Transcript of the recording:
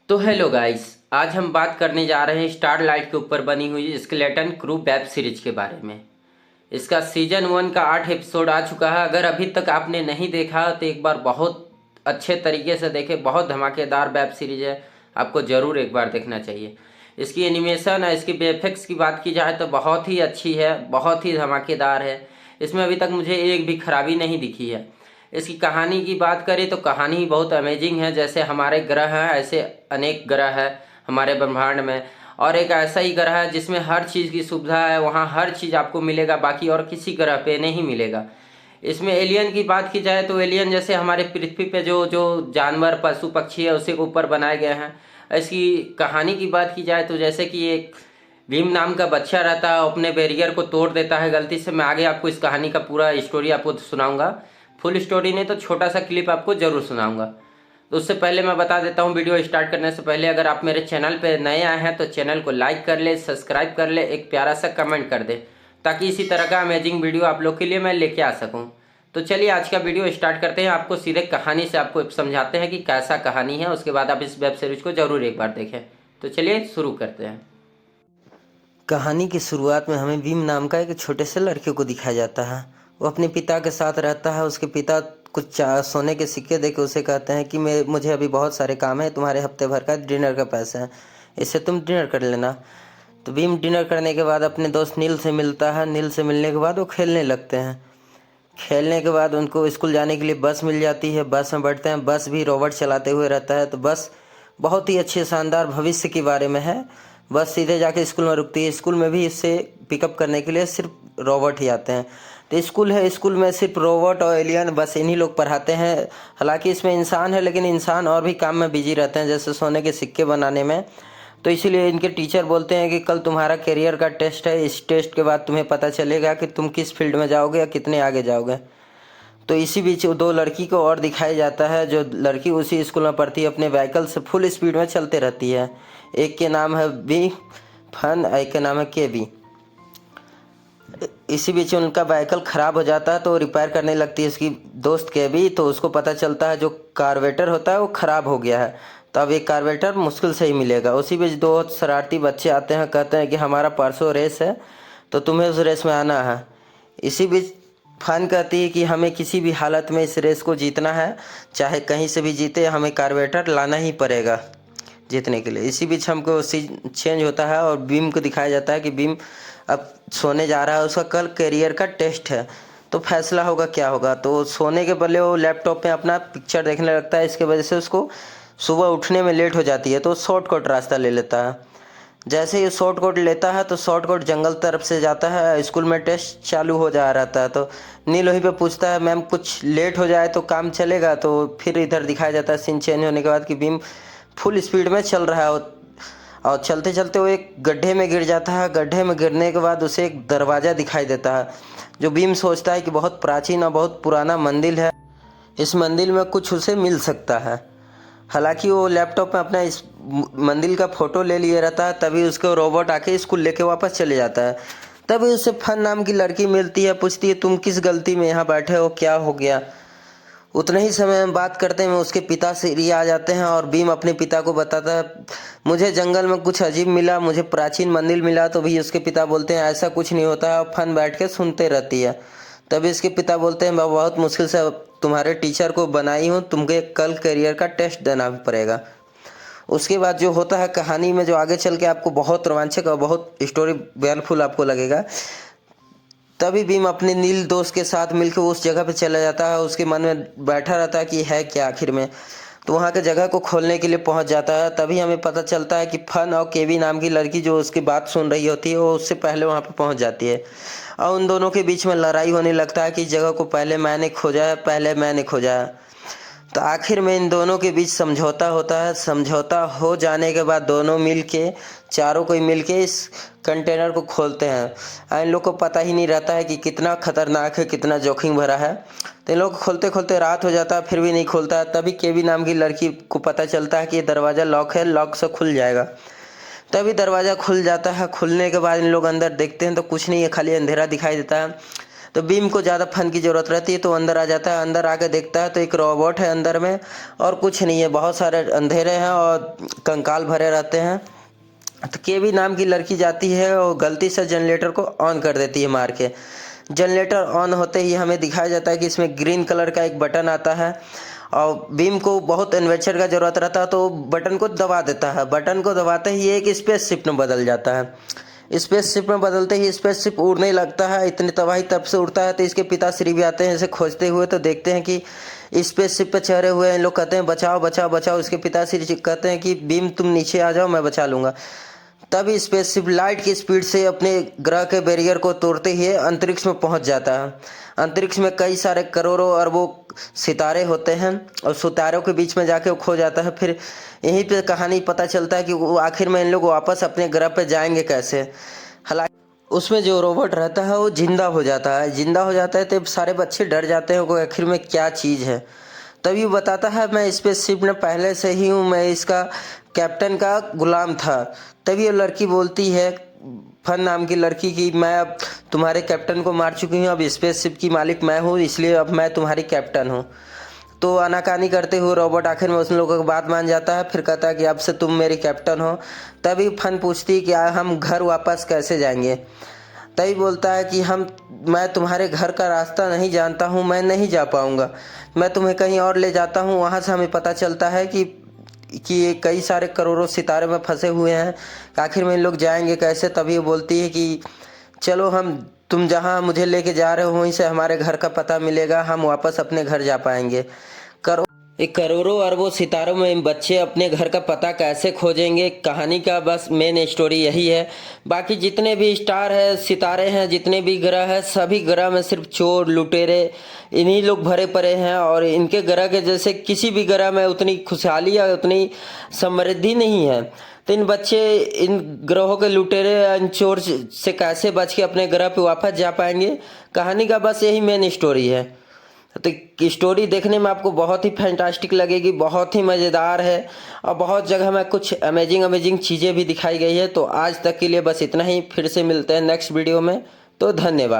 तो hello guys, आज हम बात करने जा रहे हैं स्टारलाइट के ऊपर बनी हुई स्केलेटन क्रू वेब सीरीज के बारे में। इसका सीजन 1 का 8 एपिसोड आ चुका है। अगर अभी तक आपने नहीं देखा तो एक बार बहुत अच्छे तरीके से देखें। बहुत धमाकेदार वेब सीरीज है, आपको ज़रूर एक बार देखना चाहिए। इसकी एनिमेशन है, इसकी वीएफएक्स की बात की जाए तो बहुत ही अच्छी है, बहुत ही धमाकेदार है। इसमें अभी तक मुझे एक भी खराबी नहीं दिखी है। इसकी कहानी की बात करें तो कहानी ही बहुत अमेजिंग है। जैसे हमारे ग्रह हैं, ऐसे अनेक ग्रह है हमारे ब्रह्मांड में, और एक ऐसा ही ग्रह है जिसमें हर चीज़ की सुविधा है। वहाँ हर चीज़ आपको मिलेगा, बाकी और किसी ग्रह पे नहीं मिलेगा। इसमें एलियन की बात की जाए तो एलियन जैसे हमारे पृथ्वी पे जो जो जानवर पशु पक्षी है उसी के ऊपर बनाए गए हैं। इसकी कहानी की बात की जाए तो जैसे कि एक भीम नाम का बच्चा रहता है, अपने बैरियर को तोड़ देता है गलती से। मैं आगे आपको इस कहानी का पूरा स्टोरी आपको सुनाऊंगा। फुल स्टोरी नहीं तो छोटा सा क्लिप आपको जरूर सुनाऊंगा। तो उससे पहले मैं बता देता हूँ, वीडियो स्टार्ट करने से पहले अगर आप मेरे चैनल पे नए आए हैं तो चैनल को लाइक कर ले, सब्सक्राइब कर ले, एक प्यारा सा कमेंट कर दे, ताकि इसी तरह का अमेजिंग वीडियो आप लोग के लिए मैं लेके आ सकूँ। तो चलिए आज का वीडियो स्टार्ट करते हैं। आपको सीधे कहानी से आपको समझाते हैं कि कैसा कहानी है, उसके बाद आप इस वेब सीरीज को जरूर एक बार देखें। तो चलिए शुरू करते हैं। कहानी की शुरुआत में हमें भीम नाम का एक छोटे से लड़के को दिखाया जाता है। वो अपने पिता के साथ रहता है। उसके पिता कुछ सोने के सिक्के देके उसे कहते हैं कि मुझे अभी बहुत सारे काम है, तुम्हारे हफ्ते भर का डिनर का पैसा है, इससे तुम डिनर कर लेना। तो भीम डिनर करने के बाद अपने दोस्त नील से मिलता है। नील से मिलने के बाद वो खेलने लगते हैं। खेलने के बाद उनको स्कूल जाने के लिए बस मिल जाती है। बस में बैठते हैं। बस भी रोबोट चलाते हुए रहता है। तो बस बहुत ही अच्छे शानदार भविष्य के बारे में है। बस सीधे जाके स्कूल में रुकती है। स्कूल में भी इससे पिकअप करने के लिए सिर्फ रोबोट ही आते हैं। तो स्कूल है, स्कूल में सिर्फ रोबोट और एलियन बस इन्हीं लोग पढ़ाते हैं। हालांकि इसमें इंसान है, लेकिन इंसान और भी काम में बिजी रहते हैं, जैसे सोने के सिक्के बनाने में। तो इसीलिए इनके टीचर बोलते हैं कि कल तुम्हारा करियर का टेस्ट है, इस टेस्ट के बाद तुम्हें पता चलेगा कि तुम किस फील्ड में जाओगे या कितने आगे जाओगे। तो इसी बीच दो लड़की को और दिखाया जाता है। जो लड़की उसी स्कूल में पढ़ती है, अपने व्हीकल से फुल स्पीड में चलते रहती है। एक के नाम है बी फन, एक के नाम है के बी। इसी बीच उनका व्हीकल ख़राब हो जाता है तो रिपेयर करने लगती है उसकी दोस्त के भी। तो उसको पता चलता है जो कार्बेटर होता है वो ख़राब हो गया है। तो अब ये कार्बेटर मुश्किल से ही मिलेगा। उसी बीच दो शरारती बच्चे आते हैं, कहते हैं कि हमारा परसों रेस है तो तुम्हें उस रेस में आना है। इसी बीच फन कहती है कि हमें किसी भी हालत में इस रेस को जीतना है, चाहे कहीं से भी जीते, हमें कार्बेटर लाना ही पड़ेगा जीतने के लिए। इसी बीच हमको सीन चेंज होता है और बीम को दिखाया जाता है कि बीम अब सोने जा रहा है। उसका कल करियर का टेस्ट है, तो फैसला होगा क्या होगा। तो सोने के पहले वो लैपटॉप में अपना पिक्चर देखने लगता है। इसके वजह से उसको सुबह उठने में लेट हो जाती है, तो शॉर्टकट रास्ता ले लेता है। जैसे ही शॉर्टकट लेता है तो शॉर्टकट जंगल तरफ से जाता है। स्कूल में टेस्ट चालू हो जा रहता है। तो नील वहीं पे पूछता है, मैम कुछ लेट हो जाए तो काम चलेगा। तो फिर इधर दिखाया जाता है सीन चेंज होने के बाद कि बीम फुल स्पीड में चल रहा है और चलते चलते वो एक गड्ढे में गिर जाता है। गड्ढे में गिरने के बाद उसे एक दरवाज़ा दिखाई देता है, जो बीम सोचता है कि बहुत प्राचीन और बहुत पुराना मंदिर है, इस मंदिर में कुछ उसे मिल सकता है। हालांकि वो लैपटॉप में अपना इस मंदिर का फ़ोटो ले लिए रहता है। तभी उसको रोबोट आके स्कूल लेके वापस चले जाता है। तभी उसे फन नाम की लड़की मिलती है, पूछती है तुम किस गलती में यहाँ बैठे हो, क्या हो गया। उतने ही समय में बात करते में उसके पिता श्री आ जाते हैं और बीम अपने पिता को बताता है, मुझे जंगल में कुछ अजीब मिला, मुझे प्राचीन मंदिर मिला। तो भी उसके पिता बोलते हैं ऐसा कुछ नहीं होता है। फन बैठ के सुनते रहती है। तभी इसके पिता बोलते हैं मैं बहुत मुश्किल से तुम्हारे टीचर को बनाई हूँ, तुमको कल करियर का टेस्ट देना भी पड़ेगा। उसके बाद जो होता है कहानी में, जो आगे चल के आपको बहुत रोमांचक और बहुत स्टोरी वेलफुल आपको लगेगा। तभी भीम अपने नील दोस्त के साथ मिलकर उस जगह पे चला जाता है। उसके मन में बैठा रहता है कि है क्या आखिर में। तो वहाँ के जगह को खोलने के लिए पहुँच जाता है। तभी हमें पता चलता है कि फन और केवी नाम की लड़की जो उसकी बात सुन रही होती है, वो उससे पहले वहाँ पे पहुँच जाती है। और उन दोनों के बीच में लड़ाई होने लगता है कि इस जगह को पहले मैंने खोजा है, पहले मैंने खोजा है। तो आखिर में इन दोनों के बीच समझौता होता है। समझौता हो जाने के बाद दोनों मिलके, चारों कोई मिलके इस कंटेनर को खोलते हैं। इन लोग को पता ही नहीं रहता है कि कितना खतरनाक है, कितना जोखिम भरा है। तो इन लोग खोलते खोलते रात हो जाता है, फिर भी नहीं खुलता है। तभी केवी नाम की लड़की को पता चलता है कि ये दरवाज़ा लॉक है, लॉक से खुल जाएगा। तभी दरवाज़ा खुल जाता है। खुलने के बाद इन लोग अंदर देखते हैं तो कुछ नहीं है, खाली अंधेरा दिखाई देता है। तो बीम को ज़्यादा फन की ज़रूरत रहती है, तो अंदर आ जाता है। अंदर आके देखता है तो एक रोबोट है अंदर में, और कुछ नहीं है, बहुत सारे अंधेरे हैं और कंकाल भरे रहते हैं। तो केवी नाम की लड़की जाती है और गलती से जनरेटर को ऑन कर देती है मार के। जनरेटर ऑन होते ही हमें दिखाया जाता है कि इसमें ग्रीन कलर का एक बटन आता है, और बीम को बहुत एडवेंचर का ज़रूरत रहता है तो बटन को दबा देता है। बटन को दबाते ही एक स्पेसशिप में बदल जाता है। स्पेसशिप में बदलते ही स्पेसशिप उड़ने लगता है। इतनी तबाही तब से उड़ता है तो इसके पिताश्री भी आते हैं इसे खोजते हुए, तो देखते हैं कि स्पेसशिप पे चढ़े हुए हैं। इन लोग कहते हैं बचाओ बचाओ बचाओ। इसके पिताश्री कहते हैं कि बीम तुम नीचे आ जाओ, मैं बचा लूँगा। तभी स्पेसशिप लाइट की स्पीड से अपने ग्रह के बैरियर को तोड़ते ही अंतरिक्ष में पहुंच जाता है। अंतरिक्ष में कई सारे करोड़ों अरबों सितारे होते हैं, और सितारों के बीच में जाके वो खो जाता है। फिर यहीं पे कहानी पता चलता है कि वो आखिर में इन लोग वापस अपने ग्रह पे जाएंगे कैसे। हालांकि उसमें जो रोबोट रहता है वो जिंदा हो जाता है। जिंदा हो जाता है तो सारे बच्चे डर जाते हैं कि आखिर में क्या चीज़ है। तभी वो बताता है मैं स्पेसशिप में पहले से ही हूँ, मैं इसका कैप्टन का गुलाम था। तभी वो लड़की बोलती है, फन नाम की लड़की, की मैं अब तुम्हारे कैप्टन को मार चुकी हूँ, अब स्पेसशिप की मालिक मैं हूँ, इसलिए अब मैं तुम्हारी कैप्टन हूँ। तो आनाकानी करते हुए रोबोट आखिर में उस लोगों की बात मान जाता है। फिर कहता है कि अब से तुम मेरी कैप्टन हो। तभी फन पूछती है कि हम घर वापस कैसे जाएंगे। तभी बोलता है कि मैं तुम्हारे घर का रास्ता नहीं जानता हूँ, मैं नहीं जा पाऊँगा, मैं तुम्हें कहीं और ले जाता हूँ। वहाँ से हमें पता चलता है कि ये कई सारे करोड़ों सितारे में फंसे हुए हैं, आखिर में इन लोग जाएंगे कैसे। तभी वो बोलती है कि चलो तुम जहाँ मुझे लेके जा रहे हो वहीं से हमारे घर का पता मिलेगा, हम वापस अपने घर जा पाएंगे। एक करोड़ों अरबों सितारों में बच्चे अपने घर का पता कैसे खोजेंगे, कहानी का बस मेन स्टोरी यही है। बाकी जितने भी स्टार है, सितारे हैं, जितने भी ग्रह हैं, सभी ग्रह में सिर्फ चोर लुटेरे इन्हीं लोग भरे पड़े हैं, और इनके ग्रह के जैसे किसी भी ग्रह में उतनी खुशहाली या उतनी समृद्धि नहीं है। तो इन बच्चे इन ग्रहों के लुटेरे इन चोर से कैसे बच के अपने ग्रह पे वापस जा पाएंगे, कहानी का बस यही मेन स्टोरी है। तो स्टोरी देखने में आपको बहुत ही फैंटास्टिक लगेगी, बहुत ही मज़ेदार है, और बहुत जगह में कुछ अमेजिंग चीज़ें भी दिखाई गई है। तो आज तक के लिए बस इतना ही, फिर से मिलते हैं नेक्स्ट वीडियो में। तो धन्यवाद।